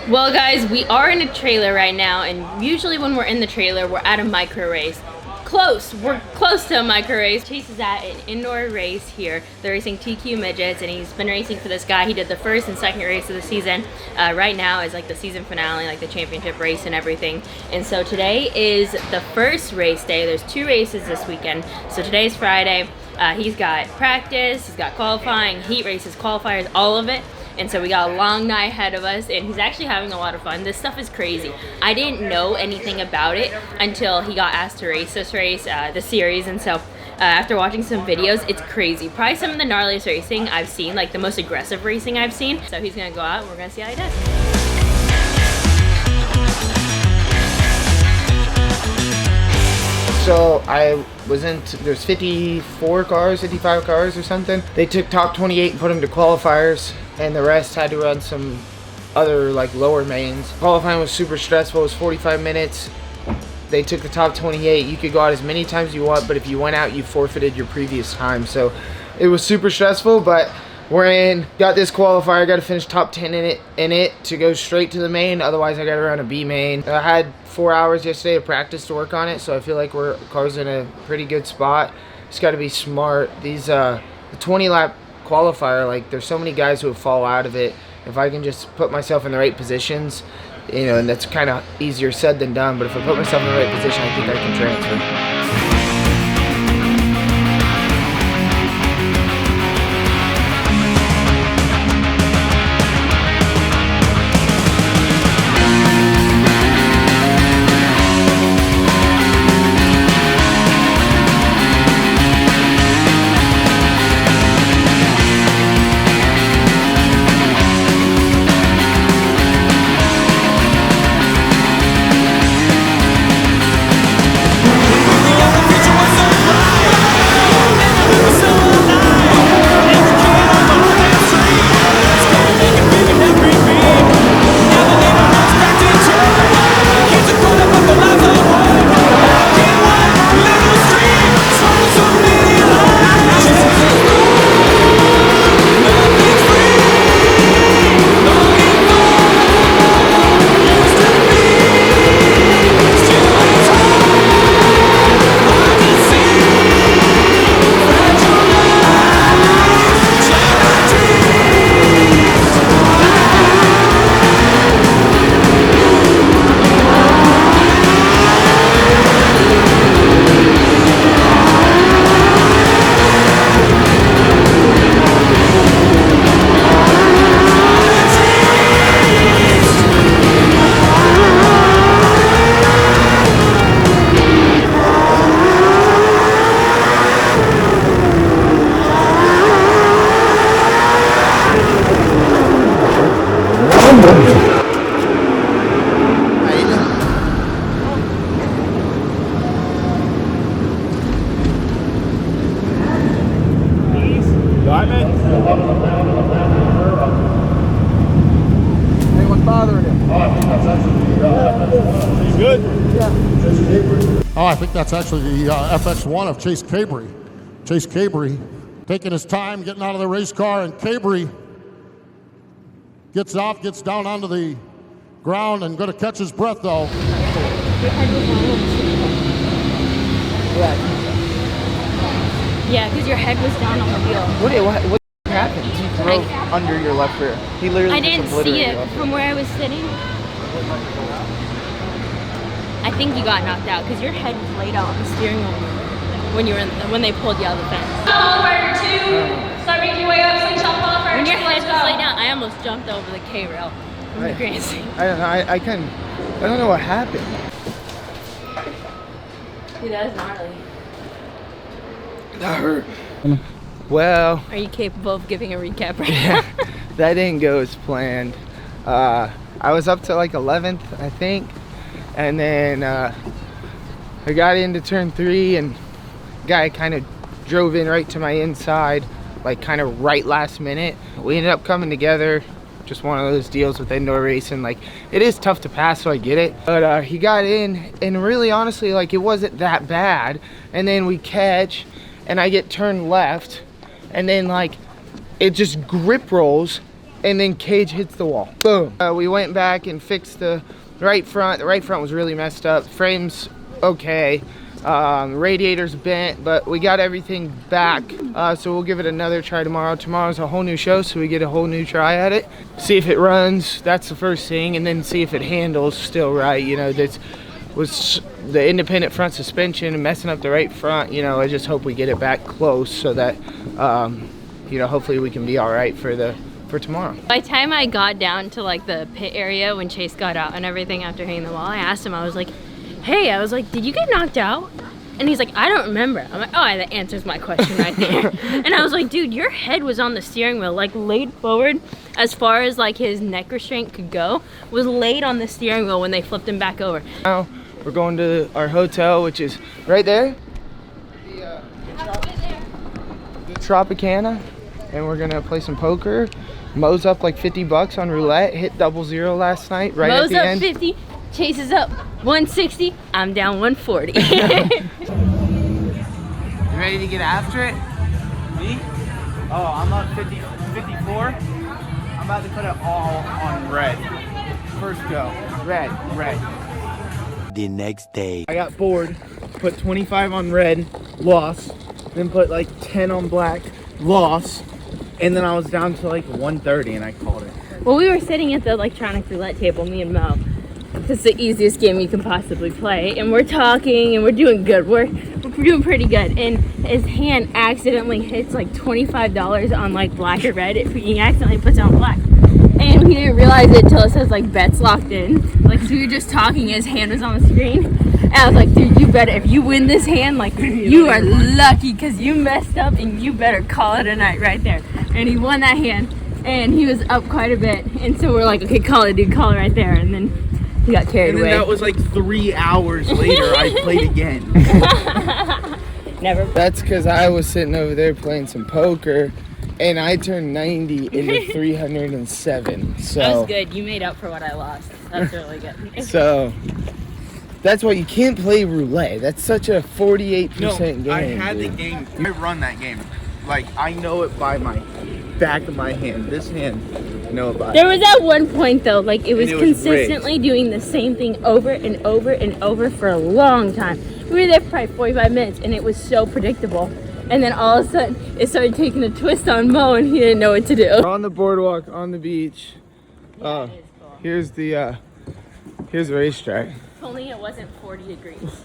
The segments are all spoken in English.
Well guys, we are in a trailer right now, and usually when we're in the trailer, we're at a micro race. We're close to a micro race. Chase is at an indoor race here. They're racing TQ midgets, and he's been racing for this guy. He did the first and second race of the season. Right now is like the season finale, like the championship race and everything. And so today is the first race day. There's 2 races this weekend. So today's Friday. He's got practice, he's got qualifying, heat races, qualifiers, all of it. And so we got a long night ahead of us, and he's actually having a lot of fun. This stuff is crazy. I didn't know anything about it until he got asked to race this race, the series, and so after watching some videos, it's crazy. Probably some of the gnarliest racing I've seen, like the most aggressive racing I've seen. So he's gonna go out and we're gonna see how he does. So I was there's 54 cars, 55 cars or something. They took top 28 and put them to qualifiers, and the rest had to run some other like lower mains. Qualifying was super stressful. It was 45 minutes. They took the top 28. You could go out as many times as you want, but if you went out, you forfeited your previous time. So it was super stressful, but we're in. Got this qualifier. Got to finish top 10 in it to go straight to the main. Otherwise, I got to run a B main. I had 4 hours yesterday of practice to work on it, so I feel like car's in a pretty good spot. Just got to be smart. These the 20 lap qualifier, like there's so many guys who fall out of it. If I can just put myself in the right positions, you know, and that's kind of easier said than done, but if I put myself in the right position, I think I can transfer. Anyone bothering him? He's good? Yeah. Oh, I think that's actually the FX1 of Chase Cabre. Chase Cabre taking his time, getting out of the race car, and Cabre gets off, gets down onto the ground, and going to catch his breath, though. Yeah, because your head was down on the wheel. What happened? He drove under your left rear. He literally I didn't see it from where I was sitting. I think you got knocked out because your head was laid out on the steering wheel when they pulled you out of the fence. Start making your way up, slingshot qualifier. When your head was laid down, I almost jumped over the K rail from the grandstand. I don't know. I don't know what happened. Dude, that is gnarly. That hurt. Well, are you capable of giving a recap right yeah, now? that didn't go as planned. I was up to like 11th, I think, and then I got into turn 3, and guy kind of drove in right to my inside, like kind of right last minute. We ended up coming together. Just one of those deals with indoor racing. Like, it is tough to pass, so I get it. But he got in, and really honestly, like, it wasn't that bad. And then we catch, and I get turned left, and then like it just grip rolls, and then cage hits the wall. Boom. We went back and fixed the right front. The right front was really messed up. Frame's okay. Radiator's bent, but we got everything back. So we'll give it another try tomorrow. Tomorrow's a whole new show, so we get a whole new try at it. See if it runs. That's the first thing, and then see if it handles still right. You know, that was the independent front suspension and messing up the right front. You know, I just hope we get it back close so that you know, hopefully we can be all right for tomorrow. By the time I got down to like the pit area when Chase got out and everything after hitting the wall, I asked him, I was like, hey, I was like, did you get knocked out? And he's like, I don't remember. I'm like, oh, that answers my question right there. And I was like, dude, your head was on the steering wheel, like laid forward as far as like his neck restraint could go, was laid on the steering wheel when they flipped him back over. Now we're going to our hotel, which is right there, the Tropicana, and we're gonna play some poker. Mo's up like 50 bucks on roulette, hit 0-0 last night, right Mo's at the up end. 50, Chase is up 160, I'm down 140. You ready to get after it? Me? Oh, I'm up 54. I'm about to put it all on red. First go. Red. The next day. I got bored, put 25 on red, lost, then put like 10 on black, lost, and then I was down to like 130 and I called it. Well, we were sitting at the electronic roulette table, me and Mo. It's the easiest game you can possibly play, and we're talking and we're doing good. We're doing pretty good, and his hand accidentally hits like $25 on like black or red. He accidentally puts it on black, and we didn't realize it until it says like bets locked in. Like, so we were just talking, his hand was on the screen, and I was like, dude, you better, if you win this hand, like you are lucky because you messed up, and you better call it a night right there. And he won that hand, and he was up quite a bit, and so we're like, okay, call it, dude, call it right there, and then he got carried away. And then that was like 3 hours later, I played again. Never. That's because I was sitting over there playing some poker, and I turned 90 into 307. So That was good. You made up for what I lost. That's really good. So that's why you can't play roulette. That's such a 48% game. I had dude. the game. I run that game. Like, I know it by my back of my hand. This hand, I know it by. There was at one point though, like it was And it was consistently doing the same thing over and over and over for a long time. We were there for probably 45 minutes, and it was so predictable. And then all of a sudden, it started taking a twist on Mo, and he didn't know what to do. We're on the boardwalk on the beach. Yeah, it is cool. Here's the racetrack. If only it wasn't 40 degrees.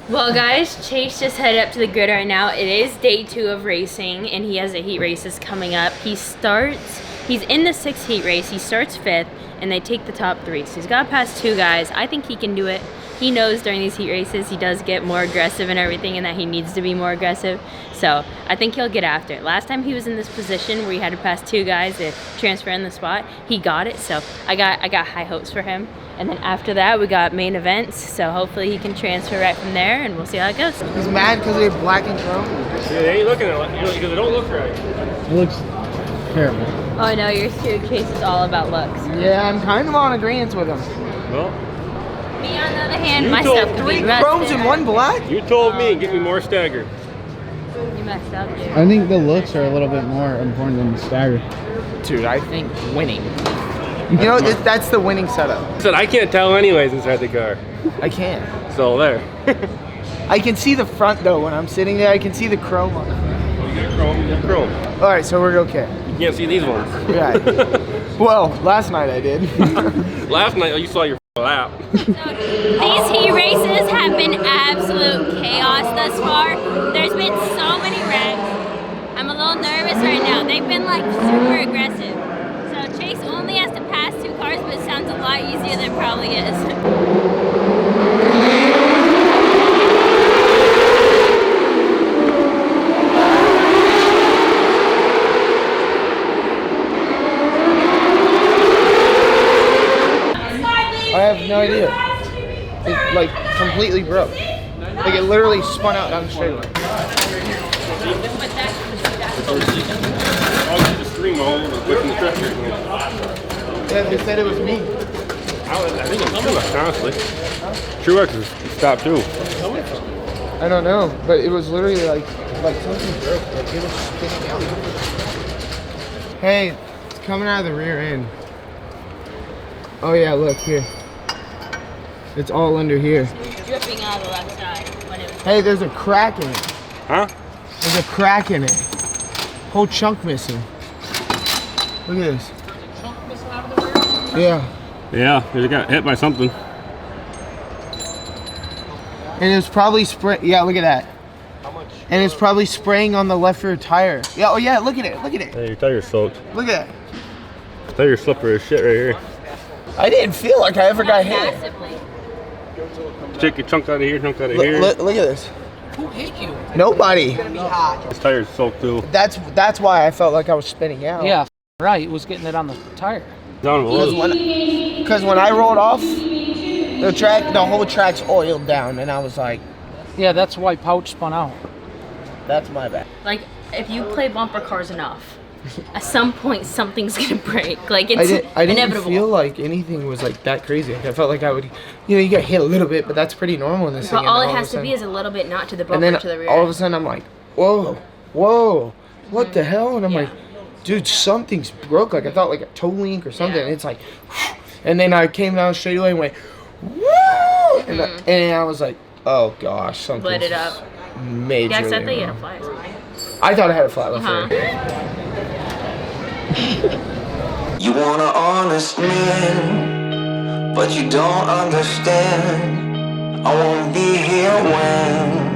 Well guys, Chase just headed up to the grid right now. It is day 2 of racing, and he has a heat races coming up. He's in the 6th heat race, he starts 5th, and they take the top 3. So he's got to pass 2 guys. I think he can do it. He knows during these heat races he does get more aggressive and everything, and that he needs to be more aggressive. So I think he'll get after it. Last time he was in this position where he had to pass 2 guys to transfer in the spot, he got it. So I got high hopes for him. And then after that, we got main events. So hopefully he can transfer right from there, and we'll see how it goes. He's mad because they're black and chrome. Yeah, they ain't looking at it, because they don't look right. It looks terrible. Oh no, your steer Chase is all about looks. Yeah, I'm kind of on agreement with him. Well, Me on the other hand, You my told stuff could be 3 rusted. chromes and 1 black? you told me and get me more staggered. You messed up, dude. I think the looks are a little bit more important than the stagger. Dude, I think winning. You know, that's the winning setup. I said I can't tell anyways inside the car. I can't. So there. I can see the front though when I'm sitting there. I can see the chrome on the front. You get chrome, you get chrome. All right, so we're okay. You can't see these ones. Right. Well, last night I did. Last night you saw your lap. These heat races have been absolute chaos thus far. There's been so many wrecks. I'm a little nervous right now. They've been like super aggressive. So Chase only has to pass 2 cars, but it sounds a lot easier than it probably is. I have no idea. It like completely broke. Like it literally spun out down the straightaway. I'll just stream all over the quick and stretcher. Yeah, they said it was me. I think it's Truex, honestly. Truex is stopped too. I don't know, but it was literally like something broke. Like it was spinning out. Hey, it's coming out of the rear end. Oh yeah, look here. It's all under here. Dripping out of the left side when it was. Hey, there's a crack in it. Huh? There's a crack in it. Whole chunk missing. Look at this. Yeah. Yeah, it got hit by something. And it's probably yeah, look at that. How much? And it's probably spraying on the left rear tire. Yeah, oh yeah, look at it, look at it. Hey, your tire's soaked. Look at that. Your tire's slippery as shit right here. I didn't feel like I ever got hit. Massively. Take a chunk out of here, chunk out of here. Look at this. Who hit you? Nobody. This tire's soaked too. That's why I felt like I was spinning out. Yeah, right. It was getting it on the tire. Down below. Because when I rolled off, the whole track's oiled down, and I was like, Yeah, that's why pouch spun out. that's my bad. Like, if you play bumper cars enough, at some point something's gonna break. Like, it's I didn't inevitable. feel like anything was like that crazy. Like, I felt like I would, you get hit a little bit, but that's pretty normal in this thing. But all it of a has to sudden- be is a little bit, not to the bumper, and then to the rear. all of a sudden I'm like, whoa, what the hell? And I'm like, dude, something's broke. Like I thought like a toe link or something. Yeah. And it's like, and then I came down straight away and went, woo! And I was like, oh gosh, something. Lit it up. Majorly Yeah, except that you had a wrong. flat tire. I thought I had a flat left Uh-huh. rear. You want an honest man, but you don't understand. I won't be here when